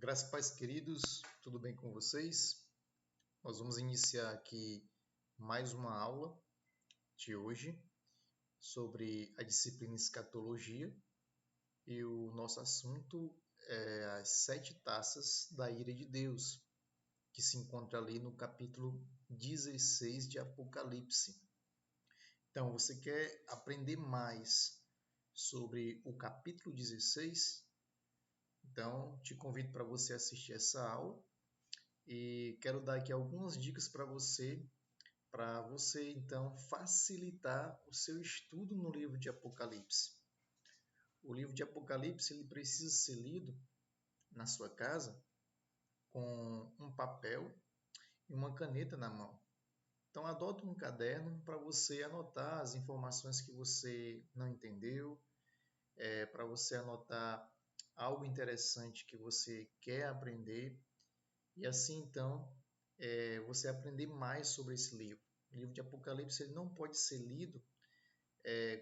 Graças e paz, queridos, tudo bem com vocês? Nós vamos iniciar aqui mais uma aula de hoje sobre a disciplina Escatologia e o nosso assunto é as 7 taças da ira de Deus, que se encontra ali no capítulo 16 de Apocalipse. Então, você quer aprender mais sobre o capítulo 16? Então, te convido para você assistir essa aula. E quero dar aqui algumas dicas para você então facilitar o seu estudo no livro de Apocalipse. O livro de Apocalipse ele precisa ser lido na sua casa com um papel e uma caneta na mão. Então adote um caderno para você anotar as informações que você não entendeu, para você anotar algo interessante que você quer aprender e assim então você aprender mais sobre esse livro. O livro de Apocalipse ele não pode ser lido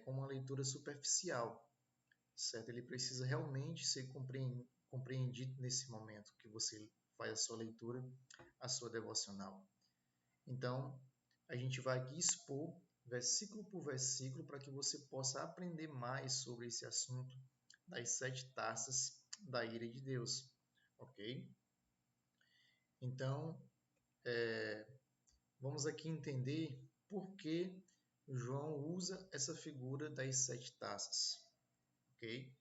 com uma leitura superficial, certo? Ele precisa realmente ser compreendido nesse momento que você faz a sua leitura, a sua devocional. Então, a gente vai aqui expor versículo por versículo para que você possa aprender mais sobre esse assunto das 7 taças da ira de Deus, ok? Então, vamos aqui entender por que João usa essa figura das 7 taças, ok?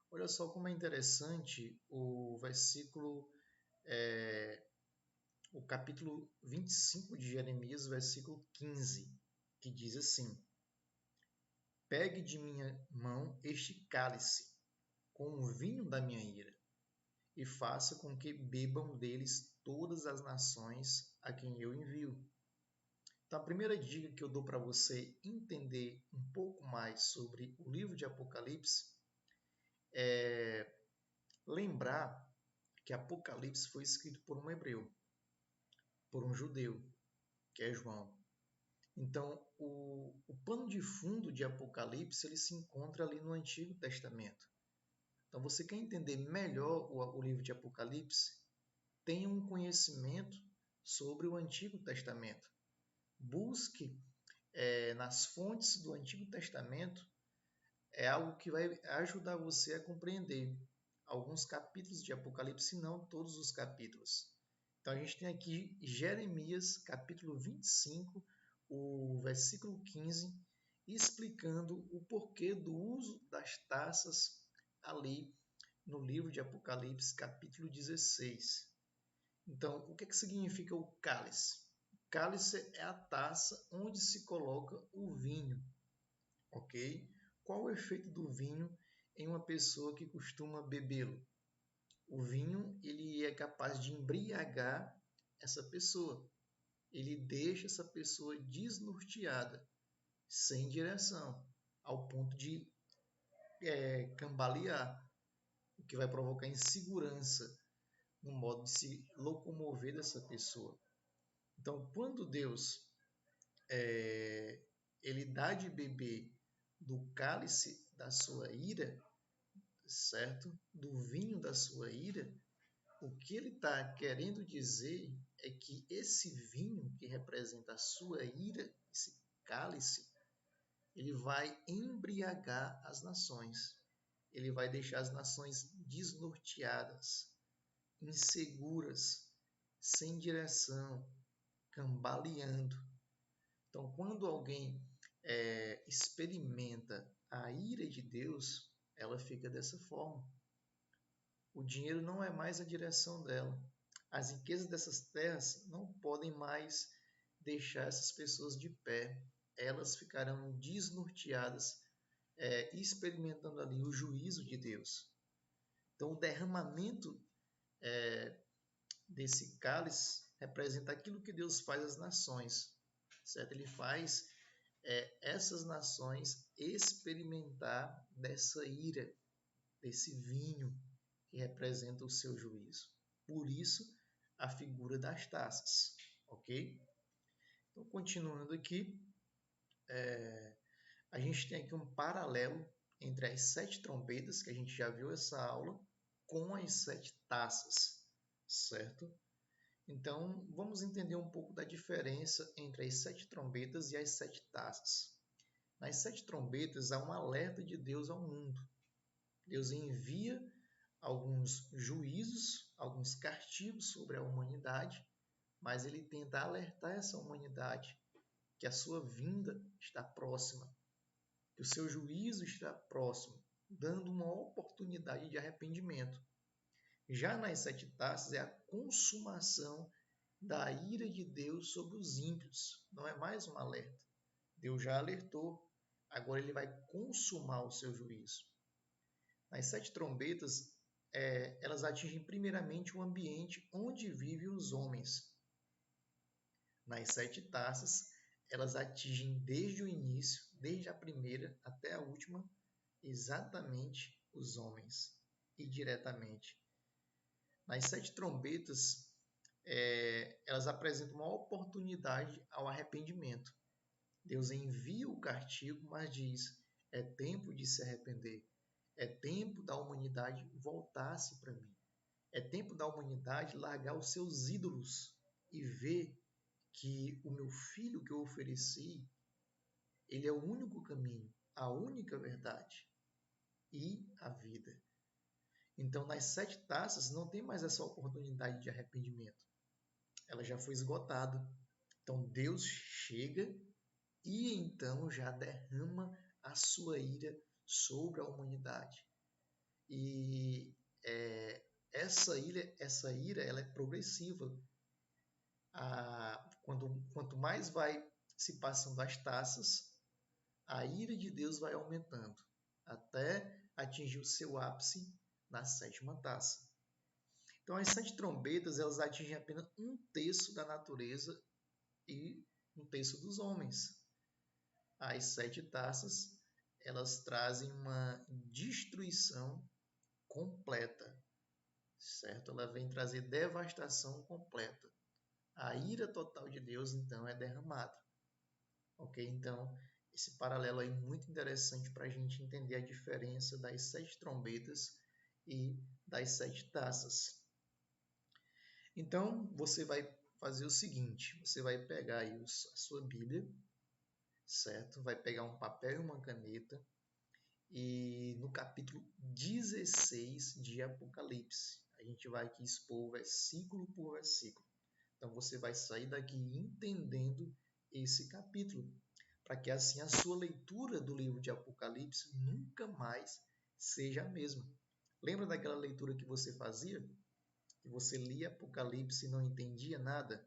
Olha só como é interessante o versículo, o capítulo 25 de Jeremias, versículo 15, que diz assim: Pegue de minha mão este cálice com o vinho da minha ira, e faça com que bebam deles todas as nações a quem eu envio. Então, a primeira dica que eu dou para você entender um pouco mais sobre o livro de Apocalipse é lembrar que Apocalipse foi escrito por um hebreu, por um judeu, que é João. Então, o pano de fundo de Apocalipse ele se encontra ali no Antigo Testamento. Então, você quer entender melhor o livro de Apocalipse? Tenha um conhecimento sobre o Antigo Testamento. Busque nas fontes do Antigo Testamento é algo que vai ajudar você a compreender alguns capítulos de Apocalipse, não todos os capítulos. Então a gente tem aqui Jeremias, capítulo 25, o versículo 15, explicando o porquê do uso das taças ali no livro de Apocalipse, capítulo 16. Então, o que significa o cálice? O cálice é a taça onde se coloca o vinho, ok? Qual o efeito do vinho em uma pessoa que costuma bebê-lo? O vinho ele é capaz de embriagar essa pessoa. Ele deixa essa pessoa desnorteada, sem direção, ao ponto de cambalear, o que vai provocar insegurança no modo de se locomover dessa pessoa. Então, quando Deus ele dá de beber do cálice da sua ira, certo? Do vinho da sua ira, o que ele está querendo dizer é que esse vinho que representa a sua ira, esse cálice, ele vai embriagar as nações. Ele vai deixar as nações desnorteadas, inseguras, sem direção, cambaleando. Então, quando alguém experimenta a ira de Deus, ela fica dessa forma. O dinheiro não é mais a direção dela. As riquezas dessas terras não podem mais deixar essas pessoas de pé. Elas ficarão desnorteadas, experimentando ali o juízo de Deus. Então, o derramamento desse cálice representa aquilo que Deus faz às nações, certo? Ele faz essas nações experimentar dessa ira, desse vinho que representa o seu juízo. Por isso, a figura das taças, ok? Então, continuando aqui, a gente tem aqui um paralelo entre as 7 trombetas, que a gente já viu essa aula, com as 7 taças. certo? Então, vamos entender um pouco da diferença entre as 7 trombetas e as 7 taças. Nas 7 trombetas há um alerta de Deus ao mundo. Deus envia alguns juízos, alguns castigos sobre a humanidade, mas ele tenta alertar essa humanidade que a sua vinda está próxima, que o seu juízo está próximo, dando uma oportunidade de arrependimento. Já nas 7 taças é a consumação da ira de Deus sobre os ímpios. Não é mais um alerta. Deus já alertou, agora ele vai consumar o seu juízo. As 7 trombetas, elas atingem primeiramente o ambiente onde vivem os homens. Nas 7 taças, elas atingem desde o início, desde a primeira até a última, exatamente os homens e diretamente. Nas 7 trombetas, elas apresentam uma oportunidade ao arrependimento. Deus envia o castigo, mas diz: é tempo de se arrepender. É tempo da humanidade voltar-se para mim. É tempo da humanidade largar os seus ídolos e ver que o meu filho que eu ofereci, ele é o único caminho, a única verdade e a vida. Então, nas 7 taças, não tem mais essa oportunidade de arrependimento. Ela já foi esgotada. Então, Deus chega e então já derrama a sua ira sobre a humanidade. E essa ira ela é progressiva. Quanto mais vai se passando as taças, a ira de Deus vai aumentando, até atingir o seu ápice na 7ª taça. Então, as 7 trombetas elas atingem apenas 1/3 da natureza e 1/3 dos homens. As 7 taças elas trazem uma destruição completa, certo? Ela vem trazer devastação completa. A ira total de Deus, então, é derramada. Ok? Então, esse paralelo aí é muito interessante para a gente entender a diferença das 7 trombetas e das 7 taças. Então, você vai fazer o seguinte, você vai pegar aí a sua Bíblia, certo? Vai pegar um papel e uma caneta e no capítulo 16 de Apocalipse, a gente vai aqui expor versículo por versículo. Então, você vai sair daqui entendendo esse capítulo, para que assim a sua leitura do livro de Apocalipse nunca mais seja a mesma. Lembra daquela leitura que você fazia? Que você lia Apocalipse e não entendia nada?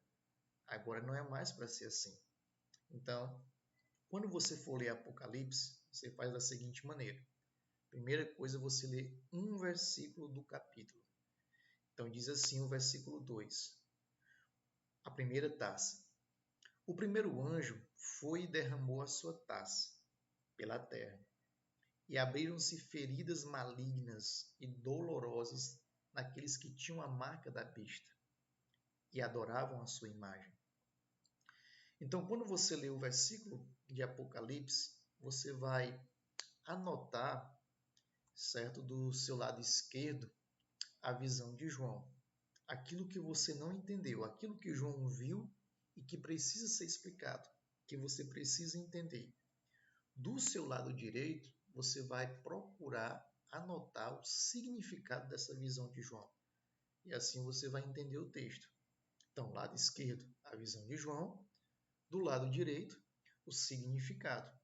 Agora não é mais para ser assim. Então, quando você for ler Apocalipse, você faz da seguinte maneira. Primeira coisa, você lê um versículo do capítulo. Então, diz assim o versículo 2. A primeira taça. O primeiro anjo foi e derramou a sua taça pela terra, e abriram-se feridas malignas e dolorosas naqueles que tinham a marca da besta e adoravam a sua imagem. Então, quando você lê o versículo de Apocalipse, você vai anotar, certo, do seu lado esquerdo, a visão de João. Aquilo que você não entendeu, aquilo que João viu e que precisa ser explicado, que você precisa entender. Do seu lado direito, você vai procurar anotar o significado dessa visão de João. E assim você vai entender o texto. Então, lado esquerdo, a visão de João. Do lado direito, o significado,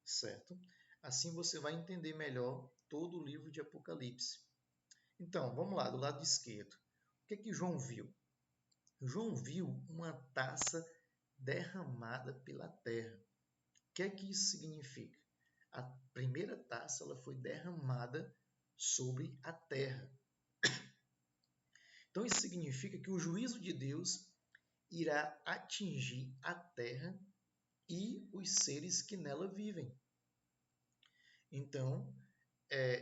certo? Assim você vai entender melhor todo o livro de Apocalipse. Então, vamos lá, do lado esquerdo. O que é que João viu? João viu uma taça derramada pela terra. O que é que isso significa? A primeira taça ela foi derramada sobre a terra. Então, isso significa que o juízo de Deus irá atingir a terra e os seres que nela vivem. Então,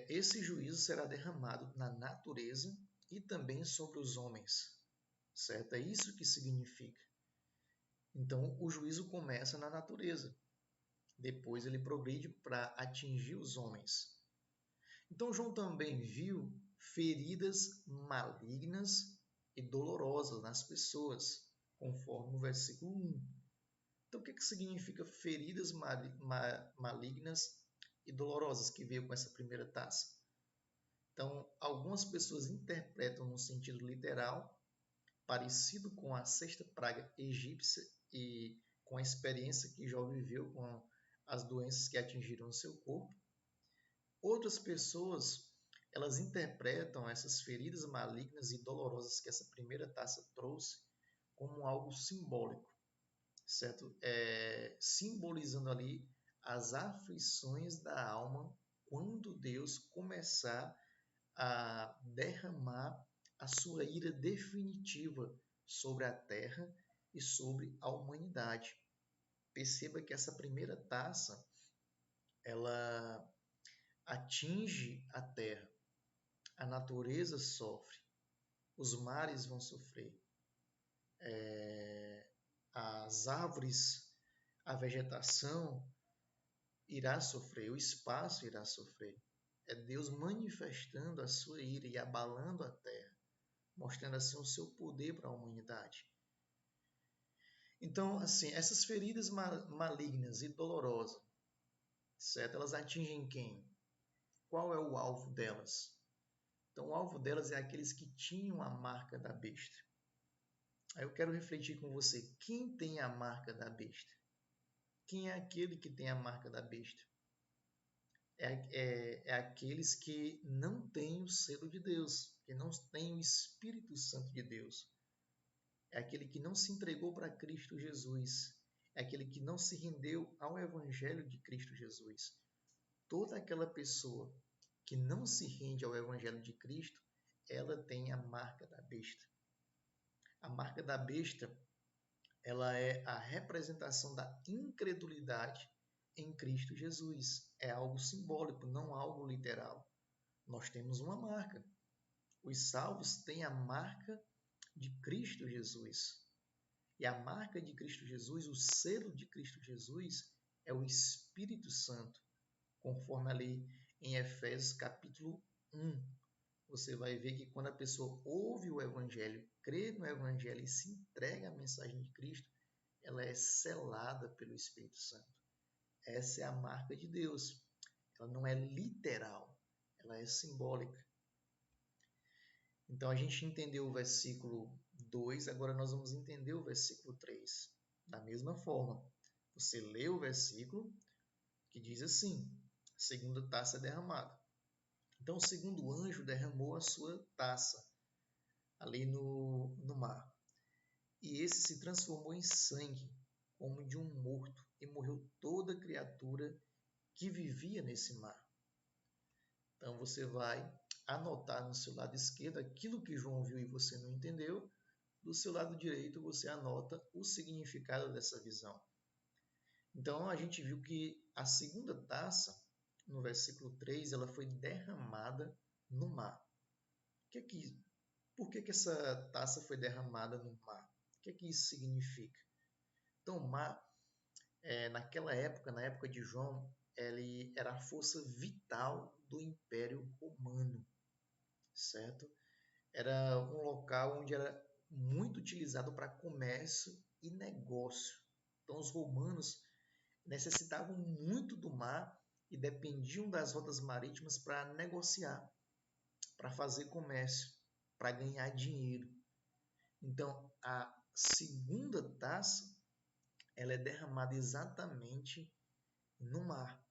esse juízo será derramado na natureza e também sobre os homens, certo? É isso que significa. Então, o juízo começa na natureza, depois ele progride para atingir os homens. Então, João também viu feridas malignas e dolorosas nas pessoas, conforme o versículo 1. Então, o que significa feridas malignas e dolorosas que veio com essa primeira taça? Então, algumas pessoas interpretam no sentido literal, parecido com a sexta praga egípcia e com a experiência que Jó viveu com as doenças que atingiram o seu corpo. Outras pessoas, elas interpretam essas feridas malignas e dolorosas que essa primeira taça trouxe como algo simbólico, certo? Simbolizando ali as aflições da alma quando Deus começar a derramar a sua ira definitiva sobre a terra e sobre a humanidade. Perceba que essa primeira taça, ela atinge a terra, a natureza sofre, os mares vão sofrer, as árvores, a vegetação irá sofrer, o espaço irá sofrer. É Deus manifestando a sua ira e abalando a terra, mostrando assim o seu poder para a humanidade. Então, assim, essas feridas malignas e dolorosas, certo? Elas atingem quem? Qual é o alvo delas? Então, o alvo delas é aqueles que tinham a marca da besta. Aí eu quero refletir com você, quem tem a marca da besta? Quem é aquele que tem a marca da besta? É aqueles que não têm o selo de Deus, que não têm o Espírito Santo de Deus. É aquele que não se entregou para Cristo Jesus. É aquele que não se rendeu ao Evangelho de Cristo Jesus. Toda aquela pessoa que não se rende ao Evangelho de Cristo, ela tem a marca da besta. A marca da besta, ela é a representação da incredulidade em Cristo Jesus. É algo simbólico, não algo literal. Nós temos uma marca. Os salvos têm a marca de Cristo Jesus. E a marca de Cristo Jesus, o selo de Cristo Jesus, é o Espírito Santo, conforme ali em Efésios capítulo 1. Você vai ver que quando a pessoa ouve o Evangelho, crê no Evangelho e se entrega à mensagem de Cristo, ela é selada pelo Espírito Santo. Essa é a marca de Deus. Ela não é literal, ela é simbólica. Então a gente entendeu o versículo 2, agora nós vamos entender o versículo 3. Da mesma forma, você lê o versículo que diz assim: a segunda taça é derramada. Então o segundo anjo derramou a sua taça ali no mar. E esse se transformou em sangue, como de um morto, e morreu toda criatura que vivia nesse mar. Então você vai anotar no seu lado esquerdo aquilo que João viu e você não entendeu. Do seu lado direito você anota o significado dessa visão. Então a gente viu que a segunda taça, no versículo 3, ela foi derramada no mar. Por que essa taça foi derramada no mar? O que isso significa? Então o mar, naquela época, na época de João, ele era a força vital do Império Romano, certo? Era um local onde era muito utilizado para comércio e negócio. Então os romanos necessitavam muito do mar e dependiam das rotas marítimas para negociar, para fazer comércio, para ganhar dinheiro. Então a segunda taça, ela é derramada exatamente no mar.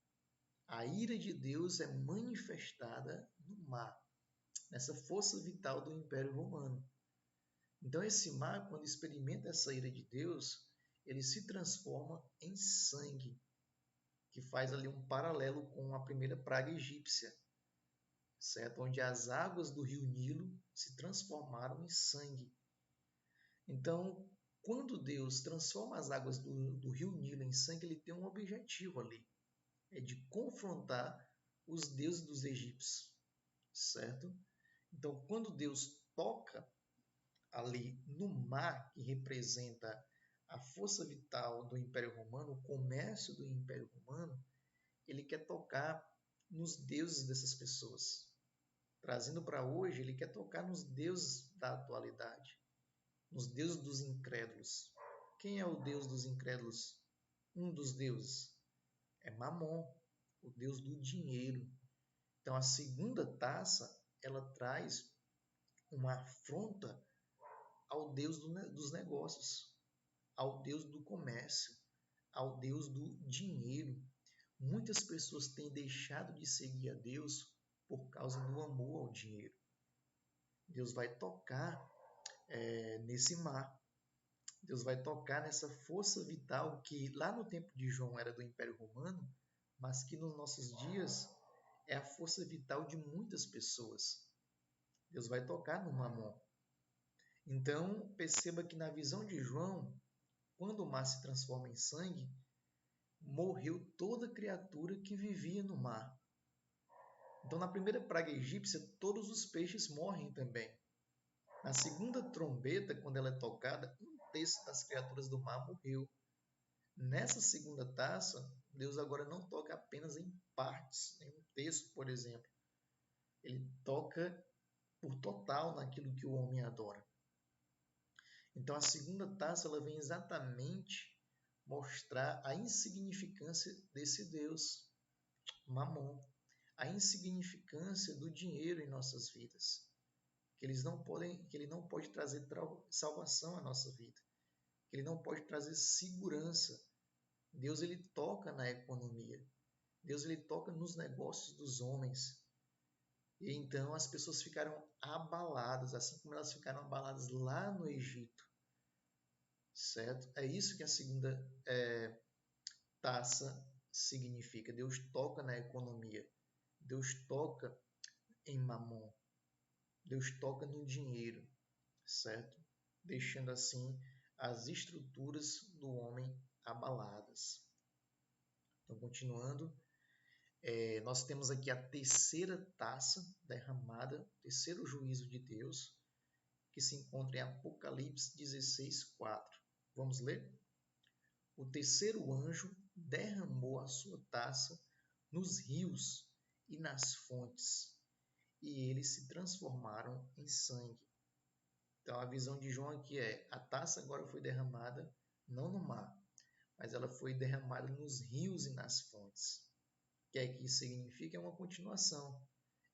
A ira de Deus é manifestada no mar, nessa força vital do Império Romano. Então esse mar, quando experimenta essa ira de Deus, ele se transforma em sangue, que faz ali um paralelo com a primeira praga egípcia, certo? Onde as águas do rio Nilo se transformaram em sangue. Então, quando Deus transforma as águas do rio Nilo em sangue, ele tem um objetivo ali, é de confrontar os deuses dos egípcios, certo? Então, quando Deus toca ali no mar, que representa a força vital do Império Romano, o comércio do Império Romano, ele quer tocar nos deuses dessas pessoas. trazendo para hoje, ele quer tocar nos deuses da atualidade, nos deuses dos incrédulos. Quem é o Deus dos incrédulos? Um dos deuses é Mamon, o Deus do dinheiro. Então, a segunda taça, ela traz uma afronta ao Deus dos negócios, ao Deus do comércio, ao Deus do dinheiro. Muitas pessoas têm deixado de seguir a Deus por causa do amor ao dinheiro. Deus vai tocar nesse mar. Deus vai tocar nessa força vital que lá no tempo de João era do Império Romano, mas que nos nossos dias é a força vital de muitas pessoas. Deus vai tocar no Mamon. Então, perceba que na visão de João, quando o mar se transforma em sangue, morreu toda criatura que vivia no mar. Então, na primeira praga egípcia, todos os peixes morrem também. Na segunda trombeta, quando ela é tocada, um terço das criaturas do mar morreu. Nessa segunda taça, Deus agora não toca apenas em partes, em um terço, por exemplo. Ele toca por total naquilo que o homem adora. Então, a segunda taça ela vem exatamente mostrar a insignificância desse Deus, Mamon, a insignificância do dinheiro em nossas vidas, que ele não pode trazer salvação à nossa vida, que ele não pode trazer segurança. Deus ele toca na economia, Deus ele toca nos negócios dos homens. E então as pessoas ficaram abaladas, assim como elas ficaram abaladas lá no Egito, certo? É isso que a segunda taça significa. Deus toca na economia, Deus toca em Mamon, Deus toca no dinheiro, certo? Deixando assim as estruturas do homem abaladas. Então, continuando, nós temos aqui a terceira taça derramada, o terceiro juízo de Deus, que se encontra em Apocalipse 16:4. Vamos ler? O terceiro anjo derramou a sua taça nos rios e nas fontes, e eles se transformaram em sangue. Então, a visão de João aqui é: a taça agora foi derramada não no mar, mas ela foi derramada nos rios e nas fontes. O que é que isso significa? É uma continuação.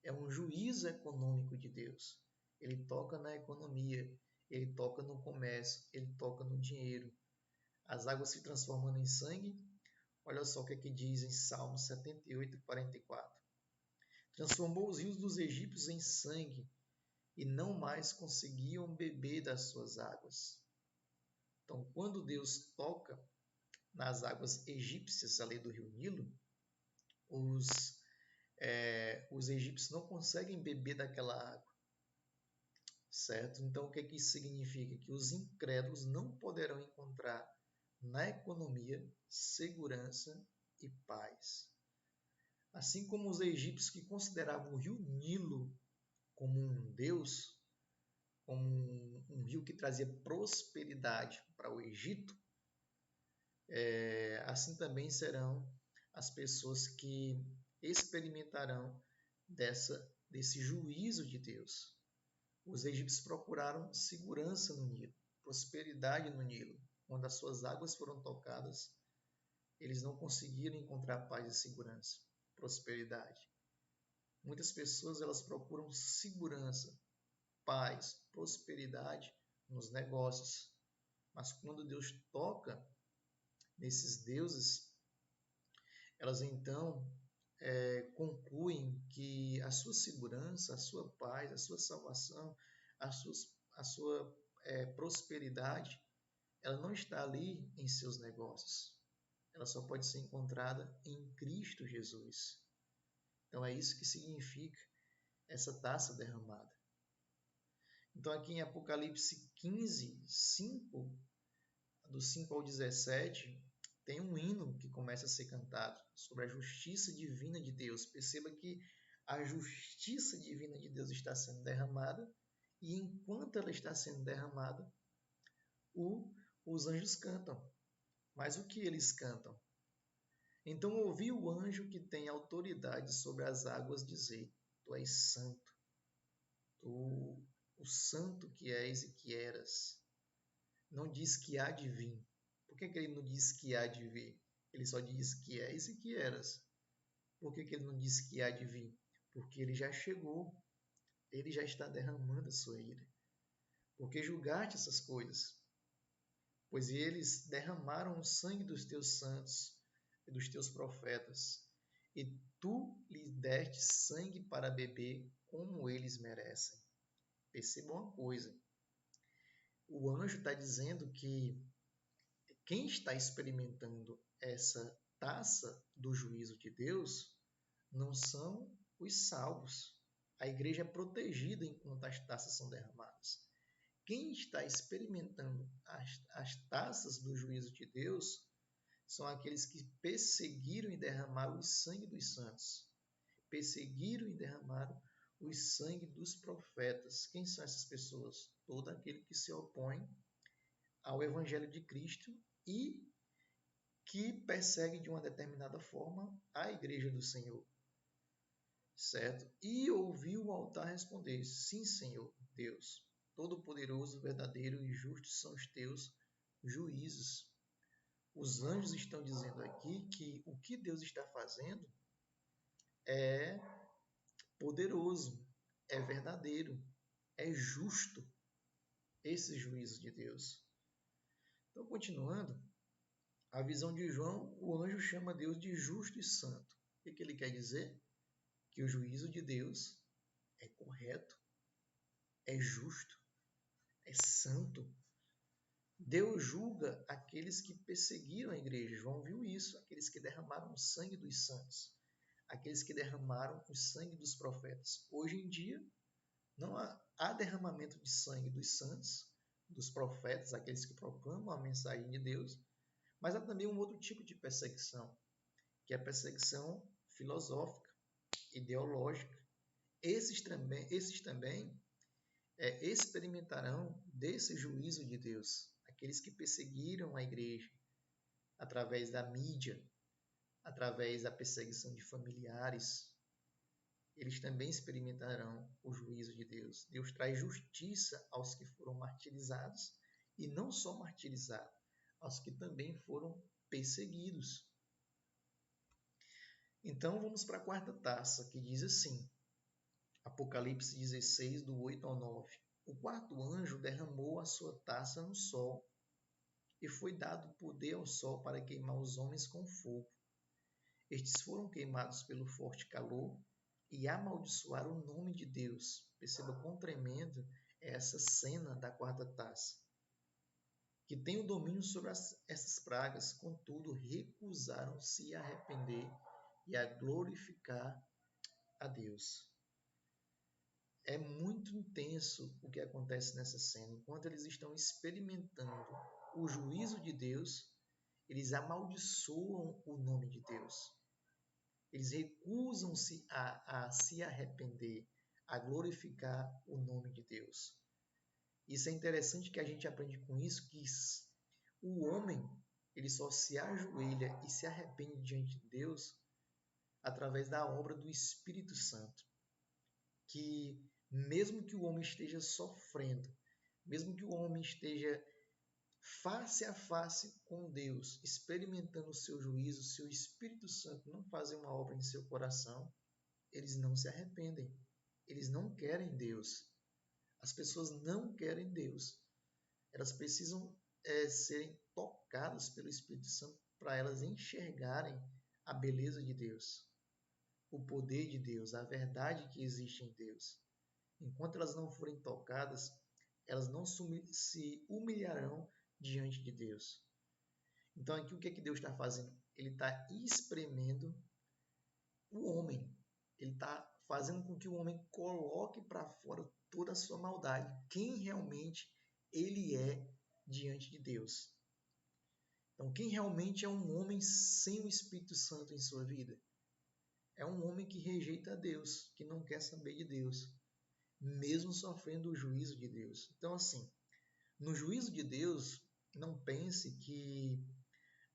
É um juízo econômico de Deus. Ele toca na economia, ele toca no comércio, ele toca no dinheiro. As águas se transformando em sangue. Olha só o que é que diz em Salmo 78:44. Transformou os rios dos egípcios em sangue, e não mais conseguiam beber das suas águas. Então, quando Deus toca nas águas egípcias, ali do rio Nilo, os egípcios não conseguem beber daquela água, certo? Então, o que é que isso significa? Que os incrédulos não poderão encontrar na economia segurança e paz. Assim como os egípcios que consideravam o rio Nilo como um deus, como um rio que trazia prosperidade para o Egito, assim também serão as pessoas que experimentarão desse juízo de Deus. Os egípcios procuraram segurança no Nilo, prosperidade no Nilo. Quando as suas águas foram tocadas, eles não conseguiram encontrar paz e segurança, prosperidade. Muitas pessoas elas procuram segurança, paz, prosperidade nos negócios. Mas quando Deus toca nesses deuses, elas então concluem que a sua segurança, a sua paz, a sua salvação, a sua prosperidade, ela não está ali em seus negócios. Ela só pode ser encontrada em Cristo Jesus. Então é isso que significa essa taça derramada. Então aqui em Apocalipse 15:5, do 5 ao 17, tem um hino que começa a ser cantado sobre a justiça divina de Deus. Perceba que a justiça divina de Deus está sendo derramada, e enquanto ela está sendo derramada, os anjos cantam. Mas o que eles cantam? Então ouvi o anjo que tem autoridade sobre as águas dizer: Tu és santo, Tu, o santo que és e que eras, não diz que há de vir. Por que ele não diz que há de vir? Ele só diz que és e que eras. Por que ele não diz que há de vir? Porque ele já chegou, ele já está derramando a sua ira. Porque julgaste essas coisas? Pois eles derramaram o sangue dos teus santos e dos teus profetas, e tu lhes deste sangue para beber como eles merecem. Perceba uma coisa, o anjo está dizendo que quem está experimentando essa taça do juízo de Deus não são os salvos. A igreja é protegida enquanto as taças são derramadas. Quem está experimentando as taças do juízo de Deus são aqueles que perseguiram e derramaram o sangue dos santos. Perseguiram e derramaram o sangue dos profetas. Quem são essas pessoas? Todo aquele que se opõe ao Evangelho de Cristo e que persegue de uma determinada forma a igreja do Senhor. Certo? E ouviu o altar responder: Sim, Senhor Deus, todo-poderoso, verdadeiro e justo são os teus juízos. Os anjos estão dizendo aqui que o que Deus está fazendo é poderoso, é verdadeiro, é justo esse juízo de Deus. Então, continuando, a visão de João, o anjo chama Deus de justo e santo. O que ele quer dizer? Que o juízo de Deus é correto, é justo, é santo. Deus julga aqueles que perseguiram a igreja. João viu isso, aqueles que derramaram o sangue dos santos, aqueles que derramaram o sangue dos profetas. Hoje em dia, não há derramamento de sangue dos santos, dos profetas, aqueles que proclamam a mensagem de Deus, mas há também um outro tipo de perseguição, que é a perseguição filosófica, ideológica. Esses também experimentarão desse juízo de Deus, aqueles que perseguiram a igreja através da mídia, através da perseguição de familiares, eles também experimentarão o juízo de Deus. Deus traz justiça aos que foram martirizados e não só martirizados, aos que também foram perseguidos. Então vamos para a quarta taça, que diz assim, Apocalipse 16, do 8 ao 9. O quarto anjo derramou a sua taça no sol, e foi dado poder ao sol para queimar os homens com fogo. Estes foram queimados pelo forte calor e amaldiçoaram o nome de Deus. Perceba quão tremendo é essa cena da quarta taça. Que tem o domínio sobre essas pragas, contudo, recusaram-se a arrepender e a glorificar a Deus. É muito intenso o que acontece nessa cena. Enquanto eles estão experimentando o juízo de Deus, eles amaldiçoam o nome de Deus. Eles recusam-se a se arrepender, a glorificar o nome de Deus. Isso é interessante que a gente aprende com isso, que o homem ele só se ajoelha e se arrepende diante de Deus através da obra do Espírito Santo. Que mesmo que o homem esteja sofrendo, mesmo que o homem esteja face a face com Deus, experimentando o seu juízo, se o Espírito Santo não fazer uma obra em seu coração, eles não se arrependem. Eles não querem Deus. As pessoas não querem Deus. Elas precisam serem tocadas pelo Espírito Santo para elas enxergarem a beleza de Deus, o poder de Deus, a verdade que existe em Deus. Enquanto elas não forem tocadas, elas não se humilharão diante de Deus. Então, aqui o que Deus está fazendo? Ele está espremendo o homem. Ele está fazendo com que o homem coloque para fora toda a sua maldade, quem realmente ele é diante de Deus. Então, quem realmente é um homem sem o Espírito Santo em sua vida? É um homem que rejeita a Deus, que não quer saber de Deus, mesmo sofrendo o juízo de Deus. Então, assim, no juízo de Deus, não pense que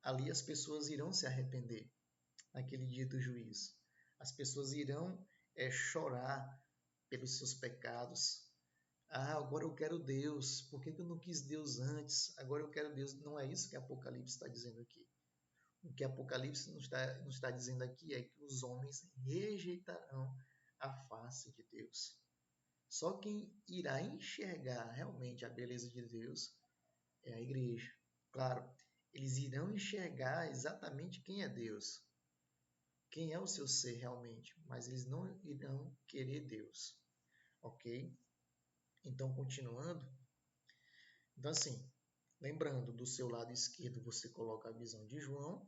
ali as pessoas irão se arrepender naquele dia do juízo. As pessoas irão chorar pelos seus pecados. Ah, agora eu quero Deus. Por que eu não quis Deus antes? Agora eu quero Deus. Não é isso que Apocalipse está dizendo aqui. O que Apocalipse nos está dizendo aqui é que os homens rejeitarão a face de Deus. Só quem irá enxergar realmente a beleza de Deus é a igreja. Claro, eles irão enxergar exatamente quem é Deus, quem é o seu ser realmente, mas eles não irão querer Deus, ok? Então, continuando, então assim, lembrando, do seu lado esquerdo você coloca a visão de João,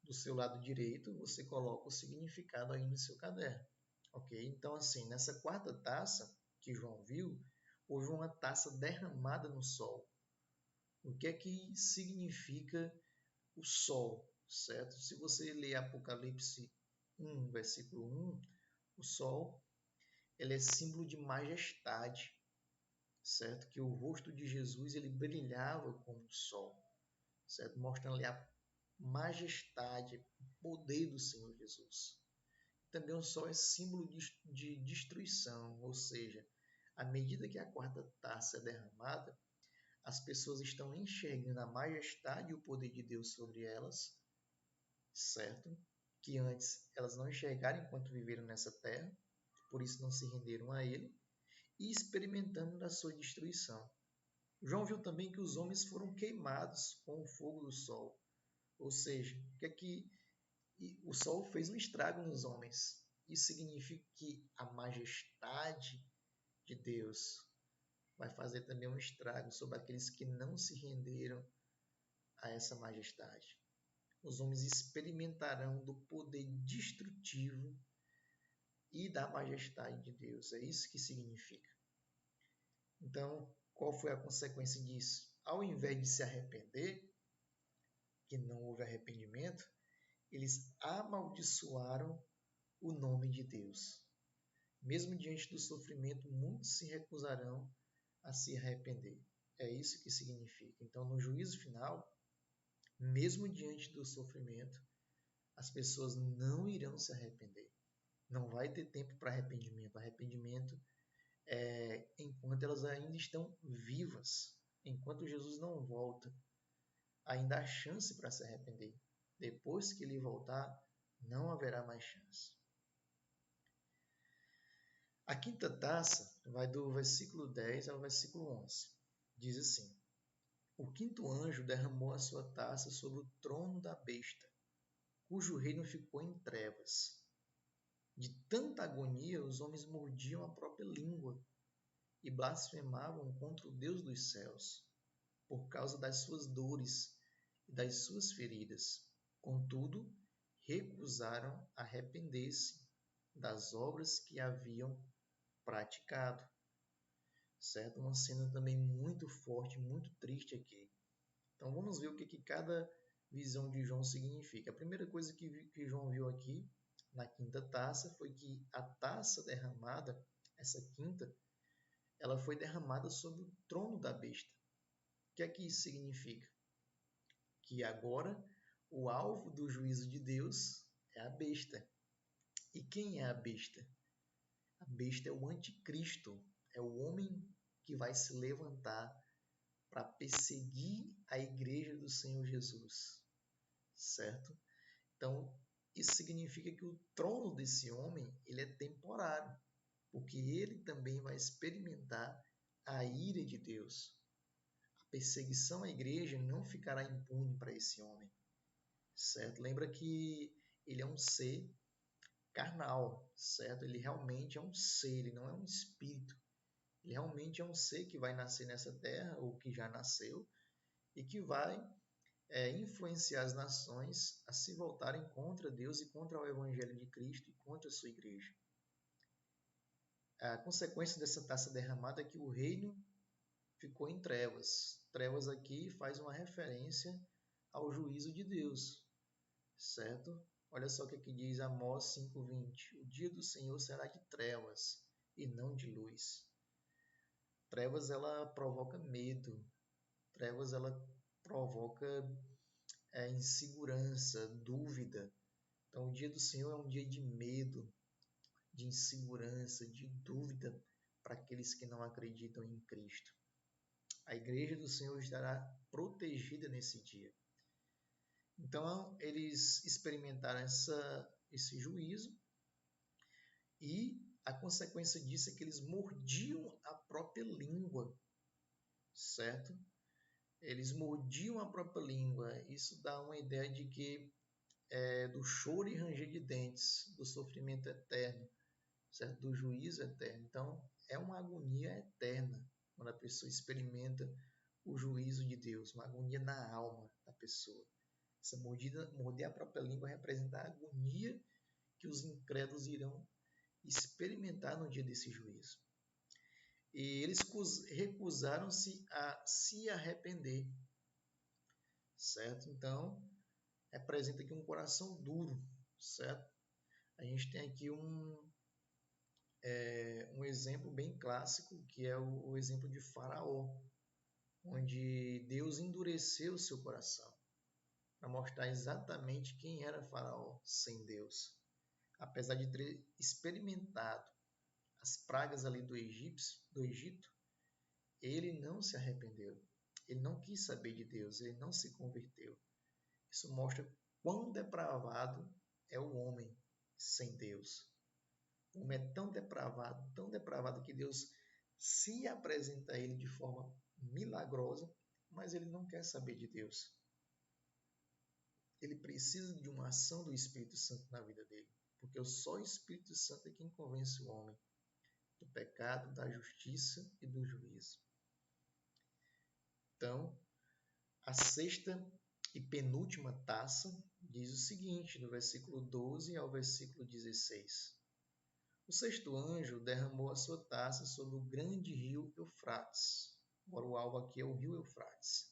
do seu lado direito você coloca o significado aí no seu caderno, ok? Então, assim, nessa quarta taça que João viu, houve uma taça derramada no sol. O que é que significa o sol, certo? Se você ler Apocalipse 1, versículo 1, o sol ele é símbolo de majestade, certo? Que o rosto de Jesus ele brilhava como o sol, certo? Mostrando ali a majestade, o poder do Senhor Jesus. Também o sol é símbolo de destruição, ou seja, à medida que a quarta taça é derramada, as pessoas estão enxergando a majestade e o poder de Deus sobre elas, certo? Que antes elas não enxergaram enquanto viveram nessa terra, por isso não se renderam a ele, e experimentando da sua destruição. João viu também que os homens foram queimados com o fogo do sol, ou seja, que o sol fez um estrago nos homens. Isso significa que a majestade de Deus vai fazer também um estrago sobre aqueles que não se renderam a essa majestade. Os homens experimentarão do poder destrutivo e da majestade de Deus. É isso que significa. Então, qual foi a consequência disso? Ao invés de se arrepender, que não houve arrependimento, eles amaldiçoaram o nome de Deus. Mesmo diante do sofrimento, muitos se recusarão a se arrepender. É isso que significa. Então, no juízo final, mesmo diante do sofrimento, as pessoas não irão se arrepender. Não vai ter tempo para arrependimento. Arrependimento é enquanto elas ainda estão vivas, enquanto Jesus não volta, ainda há chance para se arrepender. Depois que ele voltar, não haverá mais chance. A quinta taça vai do versículo 10 ao versículo 11. Diz assim: O quinto anjo derramou a sua taça sobre o trono da besta, cujo reino ficou em trevas. De tanta agonia, os homens mordiam a própria língua e blasfemavam contra o Deus dos céus, por causa das suas dores e das suas feridas. Contudo, recusaram arrepender-se das obras que haviam praticado. Certo? Uma cena também muito forte, muito triste aqui. Então vamos ver o que cada visão de João significa. A primeira coisa que João viu aqui na quinta taça foi que a taça derramada, essa quinta, ela foi derramada sobre o trono da besta. O que é que isso significa? Que agora o alvo do juízo de Deus é a besta. E quem é a besta? A besta é o anticristo, é o homem que vai se levantar para perseguir a igreja do Senhor Jesus, certo? Então, isso significa que o trono desse homem ele é temporário, porque ele também vai experimentar a ira de Deus. A perseguição à igreja não ficará impune para esse homem, certo? Lembra que ele é um ser carnal, certo? Ele realmente é um ser, ele não é um espírito. Ele realmente é um ser que vai nascer nessa terra, ou que já nasceu, e que vai influenciar as nações a se voltarem contra Deus e contra o Evangelho de Cristo e contra a sua igreja. A consequência dessa taça derramada é que o reino ficou em trevas. Trevas aqui faz uma referência ao juízo de Deus, certo? Olha só o que aqui diz Amós 5:20. O dia do Senhor será de trevas e não de luz. Trevas ela provoca medo. Trevas ela provoca insegurança, dúvida. Então, o dia do Senhor é um dia de medo, de insegurança, de dúvida para aqueles que não acreditam em Cristo. A igreja do Senhor estará protegida nesse dia. Então, eles experimentaram esse juízo e a consequência disso é que eles mordiam a própria língua, certo? Eles mordiam a própria língua. Isso dá uma ideia de que do choro e ranger de dentes, do sofrimento eterno, certo? Do juízo eterno. Então, é uma agonia eterna quando a pessoa experimenta o juízo de Deus, uma agonia na alma da pessoa. Essa morder a própria língua representa a agonia que os incrédulos irão experimentar no dia desse juízo. E eles recusaram-se a se arrepender, certo? Então, representa aqui um coração duro, certo? A gente tem aqui um exemplo bem clássico, que é o exemplo de Faraó, onde Deus endureceu o seu coração para mostrar exatamente quem era Faraó sem Deus. Apesar de ter experimentado as pragas ali do Egito, ele não se arrependeu. Ele não quis saber de Deus, ele não se converteu. Isso mostra quão depravado é o homem sem Deus. O homem é tão depravado que Deus se apresenta a ele de forma milagrosa, mas ele não quer saber de Deus. Ele precisa de uma ação do Espírito Santo na vida dele, porque só o Espírito Santo é quem convence o homem do pecado, da justiça e do juízo. Então, a sexta e penúltima taça diz o seguinte, no versículo 12 ao versículo 16. O sexto anjo derramou a sua taça sobre o grande rio Eufrates. Agora o alvo aqui é o rio Eufrates.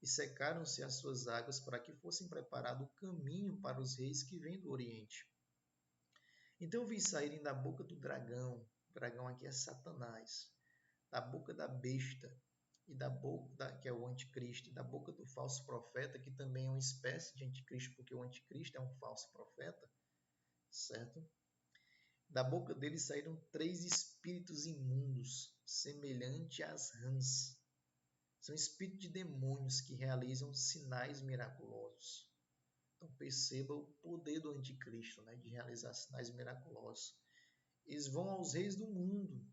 E secaram-se as suas águas para que fossem preparado o caminho para os reis que vêm do Oriente. Então vi saírem da boca do dragão, o dragão aqui é Satanás, da boca da besta, e da boca, que é o anticristo, e da boca do falso profeta, que também é uma espécie de anticristo, porque o anticristo é um falso profeta, certo? Da boca dele saíram 3 espíritos imundos, semelhantes às rãs. São espíritos de demônios que realizam sinais miraculosos. Então perceba o poder do anticristo, né, de realizar sinais miraculosos. Eles vão aos reis do mundo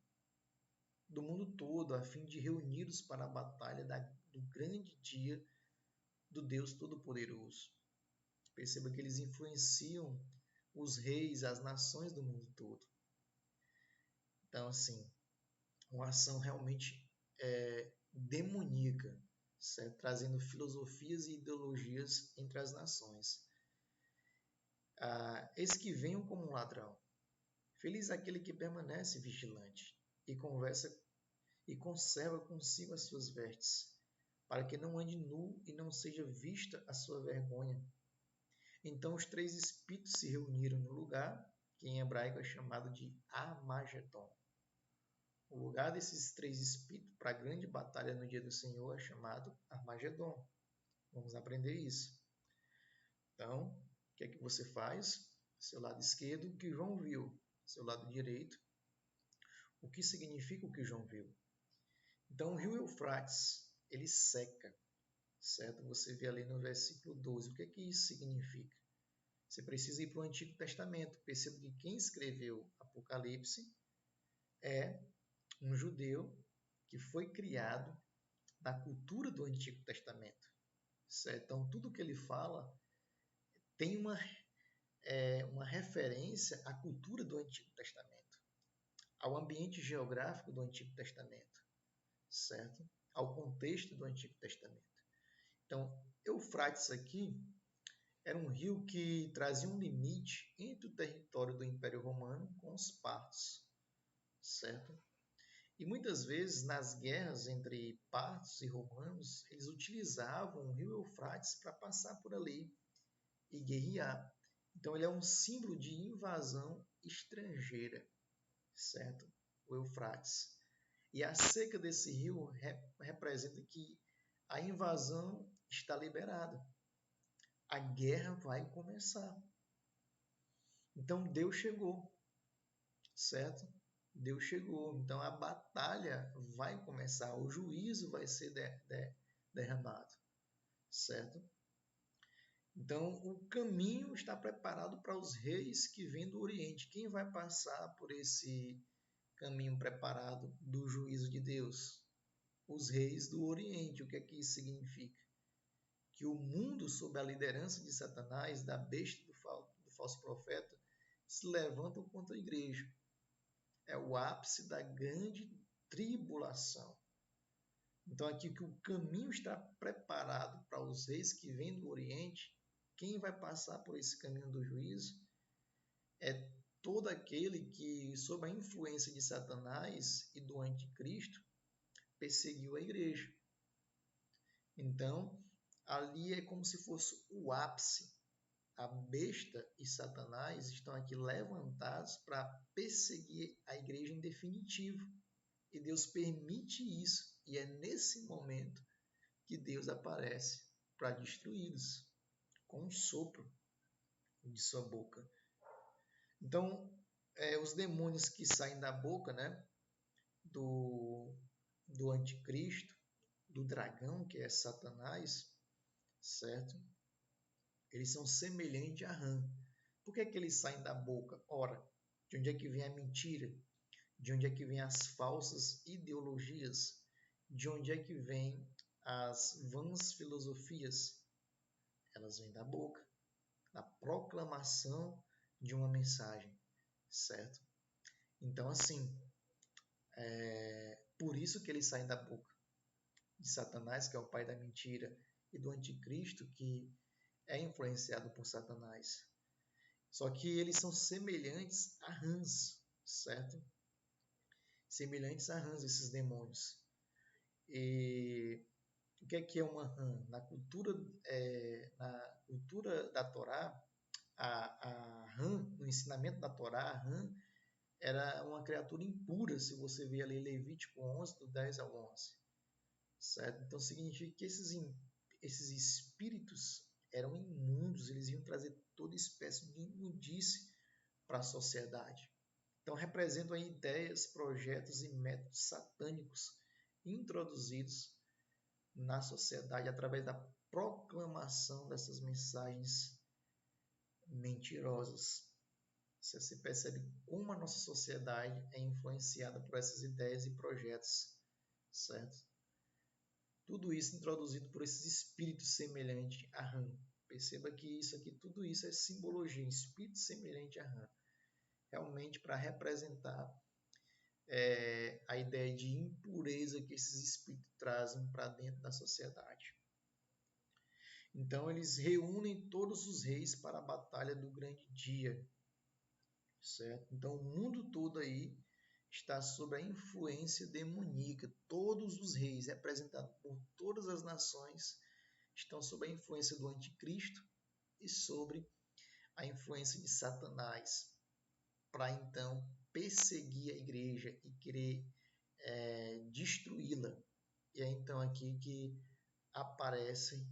todo, a fim de reuni-los para a batalha do grande dia do Deus Todo-Poderoso. Perceba que eles influenciam os reis, as nações do mundo todo. Então, assim, uma ação realmente demoníaca, certo? Trazendo filosofias e ideologias entre as nações. Eis que venham como um ladrão. Feliz aquele que permanece vigilante e conserva consigo as suas vestes, para que não ande nu e não seja vista a sua vergonha. Então os 3 espíritos se reuniram no lugar, que em hebraico é chamado de Armagedon. O lugar desses 3 espíritos para a grande batalha no dia do Senhor é chamado Armagedon. Vamos aprender isso. Então, o que é que você faz? Seu lado esquerdo, o que João viu. Seu lado direito, o que significa o que João viu. Então, o rio Eufrates, ele seca, certo? Você vê ali no versículo 12. O que é que isso significa? Você precisa ir para o Antigo Testamento. Perceba que quem escreveu Apocalipse é um judeu que foi criado na cultura do Antigo Testamento, certo? Então, tudo que ele fala tem uma referência à cultura do Antigo Testamento, ao ambiente geográfico do Antigo Testamento, certo? Ao contexto do Antigo Testamento. Então, Eufrates aqui era um rio que trazia um limite entre o território do Império Romano com os partos, certo? E muitas vezes, nas guerras entre partos e romanos, eles utilizavam o rio Eufrates para passar por ali e guerrear. Então, ele é um símbolo de invasão estrangeira, certo? O Eufrates. E a seca desse rio representa que a invasão está liberada. A guerra vai começar. Então, Deus chegou. certo? Deus chegou, então a batalha vai começar, o juízo vai ser derramado, certo? Então o caminho está preparado para os reis que vêm do Oriente. Quem vai passar por esse caminho preparado do juízo de Deus? Os reis do Oriente. O que é que isso significa? Que o mundo, sob a liderança de Satanás, da besta do falso profeta, se levantam contra a igreja. É o ápice da grande tribulação. Então, aqui que o caminho está preparado para os reis que vêm do Oriente, quem vai passar por esse caminho do juízo é todo aquele que, sob a influência de Satanás e do anticristo, perseguiu a igreja. Então, ali é como se fosse o ápice. A besta e Satanás estão aqui levantados para perseguir a igreja em definitivo. E Deus permite isso. E é nesse momento que Deus aparece para destruí-los com um sopro de sua boca. Então, os demônios que saem da boca, né, do anticristo, do dragão, que é Satanás, certo? Eles são semelhantes a rã. Por que é que eles saem da boca? Ora, de onde é que vem a mentira? De onde é que vem as falsas ideologias? De onde é que vem as vãs filosofias? Elas vêm da boca, da proclamação de uma mensagem, certo? Então, assim, por isso que eles saem da boca de Satanás, que é o pai da mentira, e do anticristo, que é influenciado por Satanás. Só que eles são semelhantes a rãs, certo? Semelhantes a rãs, esses demônios. E o que é uma rã? Na cultura da Torá, a rã, no ensinamento da Torá, a rã era uma criatura impura, se você vê ali Levítico 11, do 10 ao 11. Certo? Então significa que esses espíritos eram imundos, eles iam trazer toda espécie de imundície para a sociedade. Então representam aí ideias, projetos e métodos satânicos introduzidos na sociedade através da proclamação dessas mensagens mentirosas. Você percebe como a nossa sociedade é influenciada por essas ideias e projetos, certo? Tudo isso introduzido por esses espíritos semelhantes a rã. Perceba que isso aqui, tudo isso é simbologia, espírito semelhante a rã. Realmente para representar a ideia de impureza que esses espíritos trazem para dentro da sociedade. Então eles reúnem todos os reis para a batalha do grande dia, certo? Então o mundo todo aí está sob a influência demoníaca. Todos os reis, representados por todas as nações, estão sob a influência do anticristo e sobre a influência de Satanás, para então perseguir a igreja e querer destruí-la. E é então aqui que aparece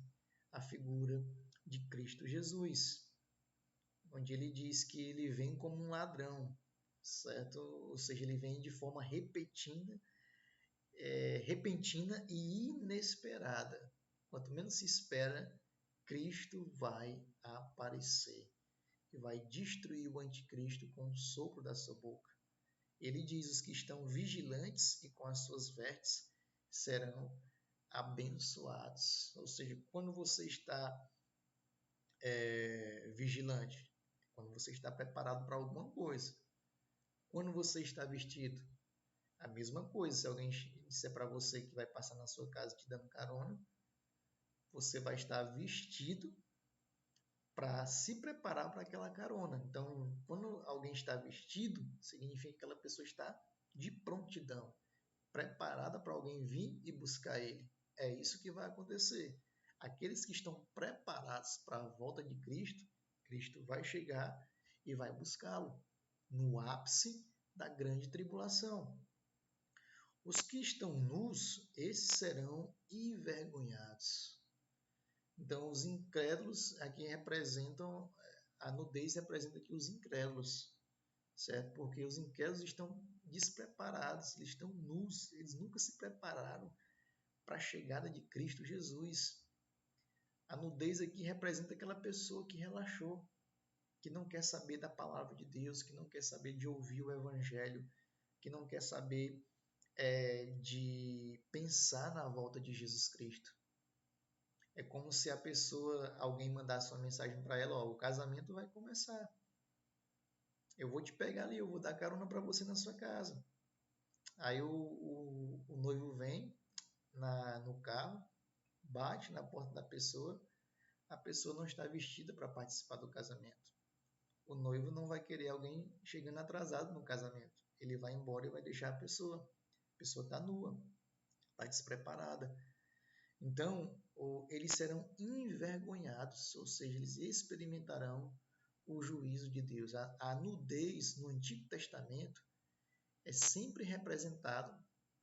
a figura de Cristo Jesus, onde ele diz que ele vem como um ladrão, certo? Ou seja, ele vem de forma repentina e inesperada. Quanto menos se espera, Cristo vai aparecer e vai destruir o anticristo com o sopro da sua boca. Ele diz: os que estão vigilantes e com as suas vestes serão abençoados. Ou seja, quando você está vigilante, quando você está preparado para alguma coisa. Quando você está vestido, a mesma coisa. Se alguém disser para você que vai passar na sua casa te dando carona, você vai estar vestido para se preparar para aquela carona. Então, quando alguém está vestido, significa que aquela pessoa está de prontidão, preparada para alguém vir e buscar ele. É isso que vai acontecer. Aqueles que estão preparados para a volta de Cristo, Cristo vai chegar e vai buscá-lo no ápice da grande tribulação. Os que estão nus, esses serão envergonhados. Então, os incrédulos aqui representam, a nudez representa aqui os incrédulos, certo? Porque os incrédulos estão despreparados, eles estão nus, eles nunca se prepararam para a chegada de Cristo Jesus. A nudez aqui representa aquela pessoa que relaxou, que não quer saber da palavra de Deus, que não quer saber de ouvir o Evangelho, que não quer saber de pensar na volta de Jesus Cristo. É como se a pessoa, alguém mandasse uma mensagem para ela, ó, o casamento vai começar. Eu vou te pegar ali, eu vou dar carona para você na sua casa. Aí o noivo vem no carro, bate na porta da pessoa, a pessoa não está vestida para participar do casamento. O noivo não vai querer alguém chegando atrasado no casamento. Ele vai embora e vai deixar a pessoa. A pessoa está nua, está despreparada. Então, eles serão envergonhados, ou seja, eles experimentarão o juízo de Deus. A nudez no Antigo Testamento é sempre representado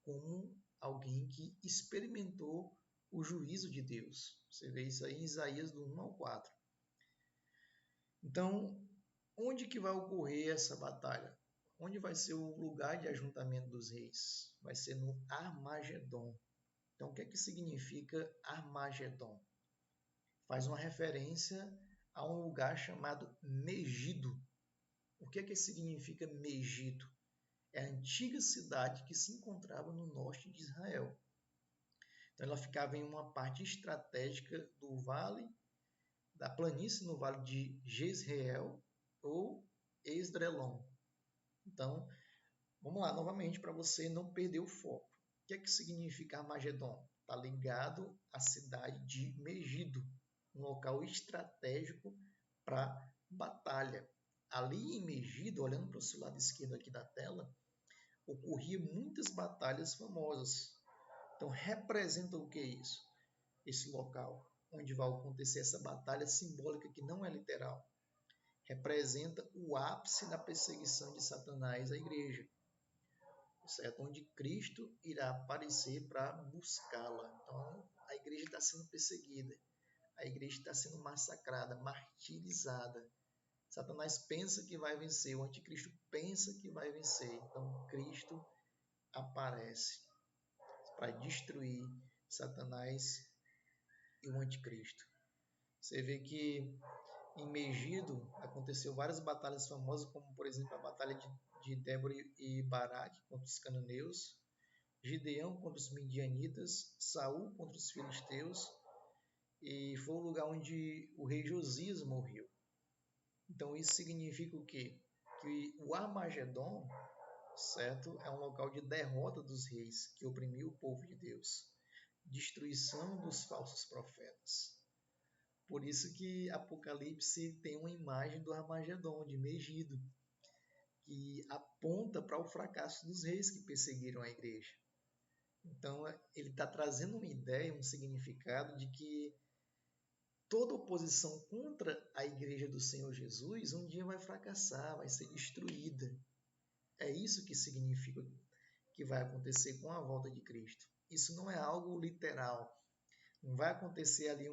como alguém que experimentou o juízo de Deus. Você vê isso aí em Isaías do 1 ao 4. Então, onde que vai ocorrer essa batalha? Onde vai ser o lugar de ajuntamento dos reis? Vai ser no Armagedon. Então, o que é que significa Armagedon? Faz uma referência a um lugar chamado Megido. O que é que significa Megido? É a antiga cidade que se encontrava no norte de Israel. Então, ela ficava em uma parte estratégica do vale, da planície no vale de Jezreel ou Esdrelon. Então, vamos lá novamente para você não perder o foco. O que é que significa Armagedon? Está ligado à cidade de Megido, um local estratégico para batalha. Ali em Megido, olhando para o seu lado esquerdo aqui da tela, ocorriam muitas batalhas famosas. Então, representa o que é isso? Esse local onde vai acontecer essa batalha simbólica que não é literal. Representa o ápice da perseguição de Satanás à igreja, certo? Onde Cristo irá aparecer para buscá-la. Então, a igreja está sendo perseguida, a igreja está sendo massacrada, martirizada. Satanás pensa que vai vencer, o anticristo pensa que vai vencer. Então, Cristo aparece para destruir Satanás e o anticristo. Você vê que em Megido aconteceu várias batalhas famosas, como por exemplo a batalha de Débora e Baraque contra os cananeus, Gideão contra os midianitas, Saul contra os filisteus, e foi o lugar onde o rei Josias morreu. Então isso significa o quê? Que o Armagedon, certo, é um local de derrota dos reis que oprimiu o povo de Deus, destruição dos falsos profetas. Por isso que Apocalipse tem uma imagem do Armagedon, de Megido, que aponta para o fracasso dos reis que perseguiram a igreja. Então, ele está trazendo uma ideia, um significado de que toda oposição contra a igreja do Senhor Jesus um dia vai fracassar, vai ser destruída. É isso que significa que vai acontecer com a volta de Cristo. Isso não é algo literal. Não vai acontecer ali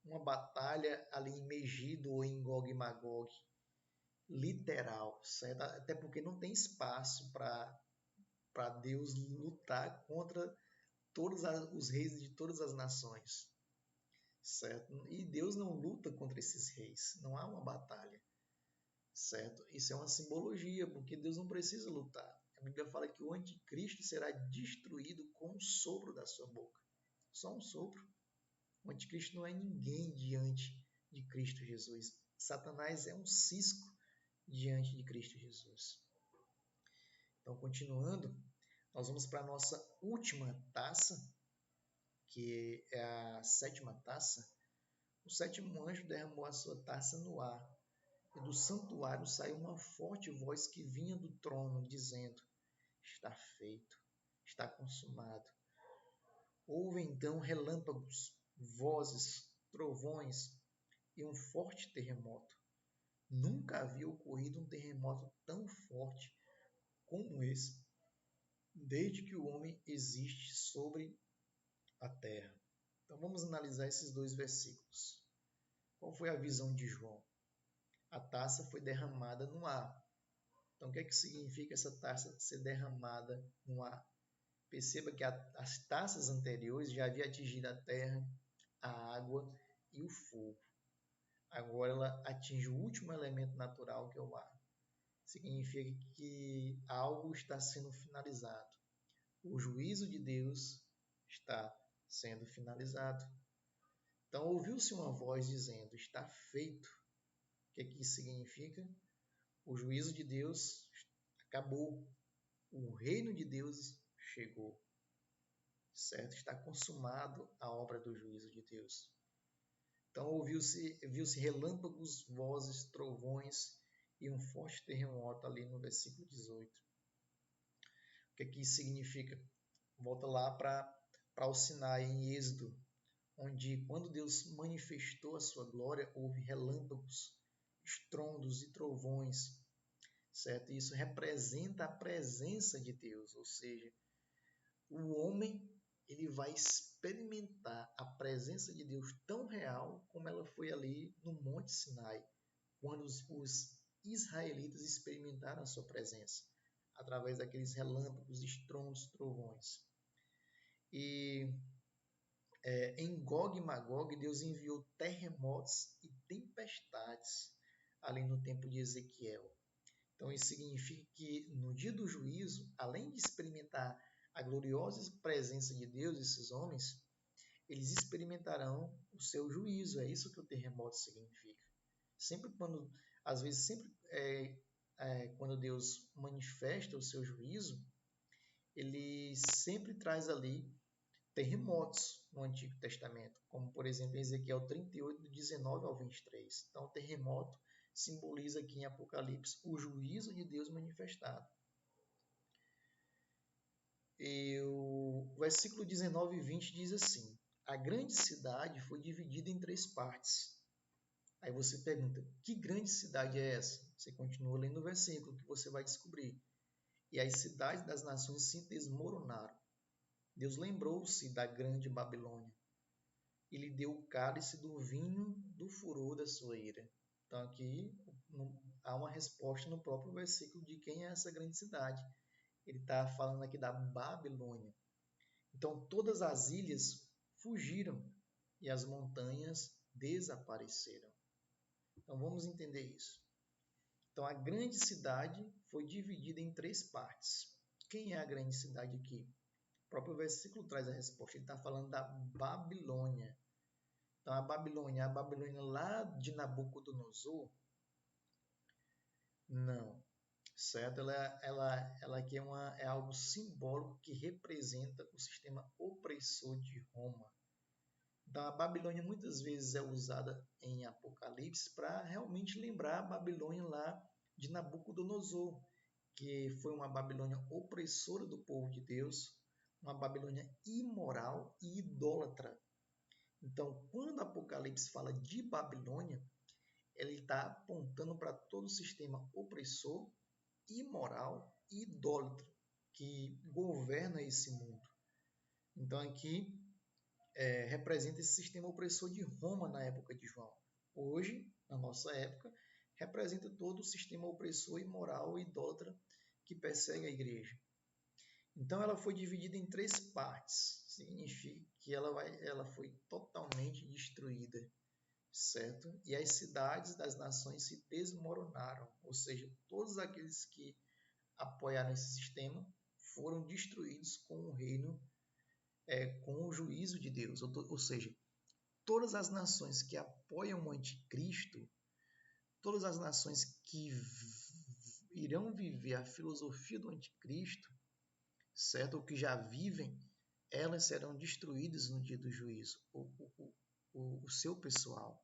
uma batalha ali em Megido ou em Gog e Magog, literal, certo? Até porque não tem espaço para Deus lutar contra todos os reis de todas as nações, certo? E Deus não luta contra esses reis, não há uma batalha, certo? Isso é uma simbologia, porque Deus não precisa lutar. A Bíblia fala que o anticristo será destruído com um sopro da sua boca. Só um sopro. O anticristo não é ninguém diante de Cristo Jesus. Satanás é um cisco diante de Cristo Jesus. Então, continuando, nós vamos para a nossa última taça, que é a sétima taça. O sétimo anjo derramou a sua taça no ar, e do santuário saiu uma forte voz que vinha do trono, dizendo: está feito, está consumado. Houve então relâmpagos, vozes, trovões e um forte terremoto. Nunca havia ocorrido um terremoto tão forte como esse, desde que o homem existe sobre a terra. Então vamos analisar esses dois versículos. Qual foi a visão de João? a taça foi derramada no ar. Então, o que é que significa essa taça ser derramada no ar? Perceba que as taças anteriores já haviam atingido a terra, a água e o fogo. Agora ela atinge o último elemento natural, que é o ar. Significa que algo está sendo finalizado. O juízo de Deus está sendo finalizado. Então ouviu-se uma voz dizendo: está feito. O que é que isso significa? O juízo de Deus acabou. O reino de Deus chegou. Certo? Está consumado a obra do juízo de Deus. Então viu-se relâmpagos, vozes, trovões e um forte terremoto ali no versículo 18. O que é que isso significa? Volta lá para o Sinai, em Êxodo, onde quando Deus manifestou a sua glória, houve relâmpagos, estrondos e trovões, certo? Isso representa a presença de Deus, ou seja, o homem ele vai experimentar a presença de Deus tão real como ela foi ali no Monte Sinai, quando os israelitas experimentaram a sua presença, através daqueles relâmpagos, estrondos, trovões. E em Gog e Magog, Deus enviou terremotos e tempestades ali no tempo de Ezequiel. Então, isso significa que no dia do juízo, além de experimentar a gloriosa presença de Deus, esses homens, eles experimentarão o seu juízo. É isso que o terremoto significa. Sempre quando, às vezes, quando Deus manifesta o seu juízo, ele sempre traz ali terremotos no Antigo Testamento, como por exemplo em Ezequiel 38, do 19 ao 23. Então, o terremoto simboliza aqui em Apocalipse o juízo de Deus manifestado. E o versículo 19 e 20 diz assim: a grande cidade foi dividida em 3 partes. Aí você pergunta, que grande cidade é essa? Você continua lendo o versículo que você vai descobrir. E as cidades das nações se desmoronaram. Deus lembrou-se da grande Babilônia e lhe deu o cálice do vinho do furor da sua ira. Então aqui há uma resposta no próprio versículo de quem é essa grande cidade. Ele está falando aqui da Babilônia. Então todas as ilhas fugiram e as montanhas desapareceram. Então vamos entender isso. Então a grande cidade foi dividida em 3 partes. Quem é a grande cidade aqui? O próprio versículo traz a resposta. Ele está falando da Babilônia. Então a Babilônia lá de Nabucodonosor? Não. Certo? Ela aqui é algo simbólico que representa o sistema opressor de Roma. Então, a Babilônia muitas vezes é usada em Apocalipse para realmente lembrar a Babilônia lá de Nabucodonosor, que foi uma Babilônia opressora do povo de Deus, uma Babilônia imoral e idólatra. Então, quando Apocalipse fala de Babilônia, ele está apontando para todo o sistema opressor, imoral e idólatra que governa esse mundo. Então, aqui representa esse sistema opressor de Roma na época de João. Hoje, na nossa época, representa todo o sistema opressor, imoral e idólatra que persegue a igreja. Então, ela foi dividida em 3 partes. Significa que ela foi totalmente destruída, certo? E as cidades das nações se desmoronaram, ou seja, todos aqueles que apoiaram esse sistema foram destruídos com o reino, com o juízo de Deus. Ou seja, todas as nações que apoiam o anticristo, todas as nações que irão viver a filosofia do anticristo, certo? Ou que já vivem, elas serão destruídas no dia do juízo, o seu pessoal.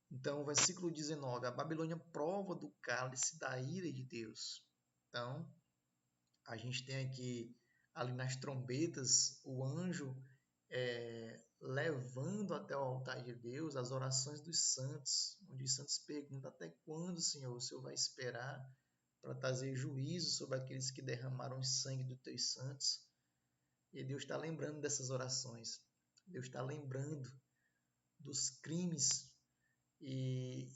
Então, versículo 19, a Babilônia prova do cálice da ira de Deus. Então, a gente tem aqui, ali nas trombetas, o anjo levando até o altar de Deus as orações dos santos, onde os santos perguntam, até quando, Senhor, o Senhor vai esperar para trazer juízo sobre aqueles que derramaram o sangue dos teus santos? E Deus está lembrando dessas orações. Deus está lembrando dos crimes e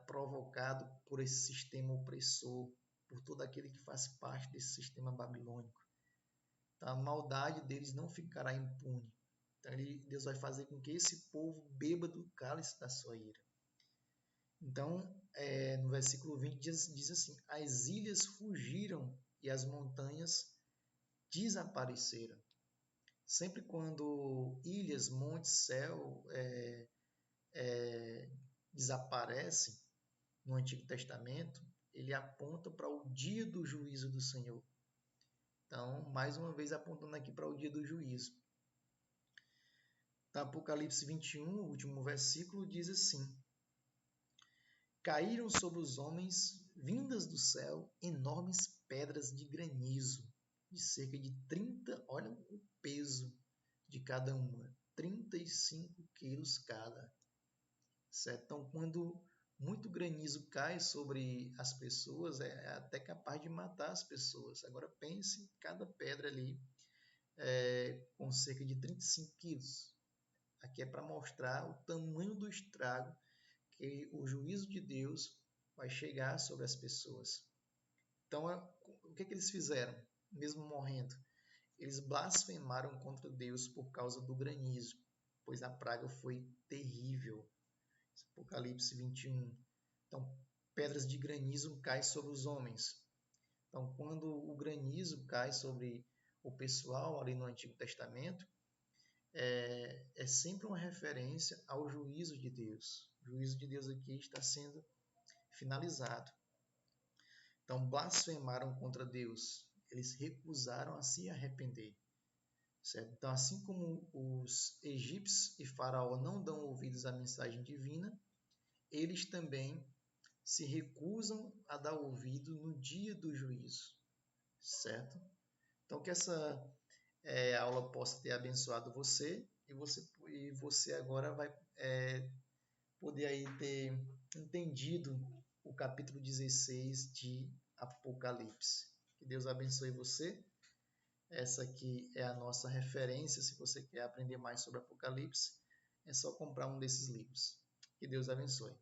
provocado por esse sistema opressor, por todo aquele que faz parte desse sistema babilônico. Então, a maldade deles não ficará impune. Então, Deus vai fazer com que esse povo beba do cálice da sua ira. Então, no versículo 20 diz assim: as ilhas fugiram e as montanhas desapareceram. Sempre quando ilhas, montes, céu desaparecem no Antigo Testamento, ele aponta para o dia do juízo do Senhor. Então, mais uma vez apontando aqui para o dia do juízo. No Apocalipse 21, o último versículo, diz assim: caíram sobre os homens, vindas do céu, enormes pedras de granizo, de cerca de 30, olha o peso de cada uma, 35 quilos cada. Certo? Então, quando muito granizo cai sobre as pessoas, é até capaz de matar as pessoas. Agora pense cada pedra ali com cerca de 35 quilos. Aqui é para mostrar o tamanho do estrago que o juízo de Deus vai chegar sobre as pessoas. Então, o que eles fizeram, mesmo morrendo? Eles blasfemaram contra Deus por causa do granizo, pois a praga foi terrível. Apocalipse 21. Então, pedras de granizo caem sobre os homens. Então, quando o granizo cai sobre o pessoal ali no Antigo Testamento, é sempre uma referência ao juízo de Deus. O juízo de Deus aqui está sendo finalizado. Então, blasfemaram contra Deus. Eles recusaram a se arrepender. Certo? Então, assim como os egípcios e Faraó não dão ouvidos à mensagem divina, eles também se recusam a dar ouvido no dia do juízo. Certo? Então, que essa aula possa ter abençoado você e você agora vai poder aí ter entendido o capítulo 16 de Apocalipse. Que Deus abençoe você. Essa aqui é a nossa referência. Se você quer aprender mais sobre Apocalipse, é só comprar um desses livros. Que Deus abençoe.